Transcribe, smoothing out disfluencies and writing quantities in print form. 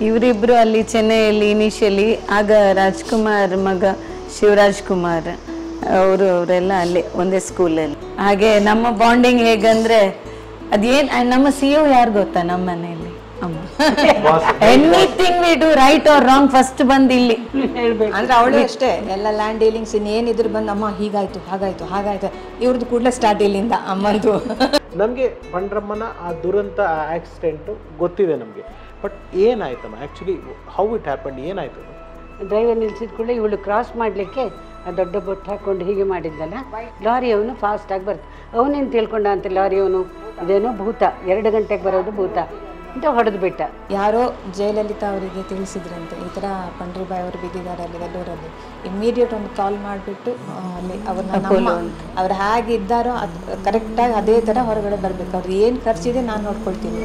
ಇವರಿಬ್ಬರು ಅಲ್ಲಿ ಚೆನ್ನೈಯಲ್ಲಿ ಇನಿಷಿಯಲಿ, ಆಗ ರಾಜ್ಕುಮಾರ್ ಮಗ ಶಿವರಾಜ್ ಕುಮಾರ್ ಅವರೆಲ್ಲ ಅಲ್ಲೇ ಒಂದೇ ಸ್ಕೂಲಲ್ಲಿ. ಹಾಗೆ ನಮ್ಮ ಬಾಂಡಿಂಗ್ ಹೇಗಂದ್ರೆ ಅದೇನು, ನಮ್ಮ CEO ಯಾರು ಗೊತ್ತಾ ನಮ್ಮ ಮನೆಯಲ್ಲಿ? ಅಮ್ಮ. Anything we do right or wrong first ಬಂದು ಇಲ್ಲಿ ಹೇಳ್ಬೇಕು. ಅಂದ್ರೆ ಅವಳು ಅಷ್ಟೇ ಎಲ್ಲ ಲ್ಯಾಂಡ್ ಡೀಲಿಂಗ್ಸ್ ಇನ್ನೇನಿದ್ರು ಬಂದು ಅಮ್ಮ ಹೀಗಾಯ್ತು ಹಾಗಾಯ್ತು ಹಾಗಾಯ್ತು ಇವ್ರದ್ದು ಕೂಡಲೇ ಸ್ಟಾರ್ಟ್ ಇಲ್ಲಿಂದ ಅಮ್ಮಂದು. ನಮಗೆ ಬಂಡ್ರಮ್ಮನ ಆ ದುರಂತ ಆಕ್ಸಿಡೆಂಟು ಗೊತ್ತಿದೆ ನಮಗೆ, ಬಟ್ ಏನಾಯ್ತಮ್ಮ ಆ್ಯಕ್ಚುಲಿ ಹೌ ಇಟ್ ಹ್ಯಾಪನ್, ಏನಾಯ್ತು? ಡ್ರೈವರ್ ನಿಲ್ಸಿದ ಕೂಡಲೇ ಇವಳು ಕ್ರಾಸ್ ಮಾಡಲಿಕ್ಕೆ ಆ ದೊಡ್ಡ ಬೊಟ್ಟು ಹಾಕ್ಕೊಂಡು ಹೀಗೆ ಮಾಡಿದ್ದಲ್ಲ, ಲಾರಿಯವನು ಫಾಸ್ಟಾಗಿ ಬರ್ತ, ಅವನೇನು ತಿಳ್ಕೊಂಡ ಅಂತ ಲಾರಿಯವನು ಇದೇನೋ ಭೂತ, 2 ಗಂಟೆಗೆ ಬರೋದು ಭೂತ ಅಂತ ಹೊಡೆದು ಬಿಟ್ಟ. ಯಾರೋ ಜಯಲಲಿತಾ ಅವರಿಗೆ ತಿಳಿಸಿದ್ರಂತೆ ಈ ಥರ ಪಂಡ್ರಿಬಾಯಿ ಅವರು ಬಿದ್ದಿದ್ದಾರೆ ಅಲ್ಲಿ ವೆಲ್ಲೂರಲ್ಲಿ. ಇಮ್ಮಿಡಿಯೇಟ್ ಒಂದು ಕಾಲ್ ಮಾಡಿಬಿಟ್ಟು ಅಲ್ಲಿ ಅವ್ರನ್ನ ಅವ್ರು ಹೇಗಿದ್ದಾರೋ ಅದು ಕರೆಕ್ಟಾಗಿ ಅದೇ ಥರ ಹೊರಗಡೆ ಬರಬೇಕು. ಅವ್ರು ಏನು ಖರ್ಚಿದೆ ನಾನು ನೋಡ್ಕೊಳ್ತೀನಿ.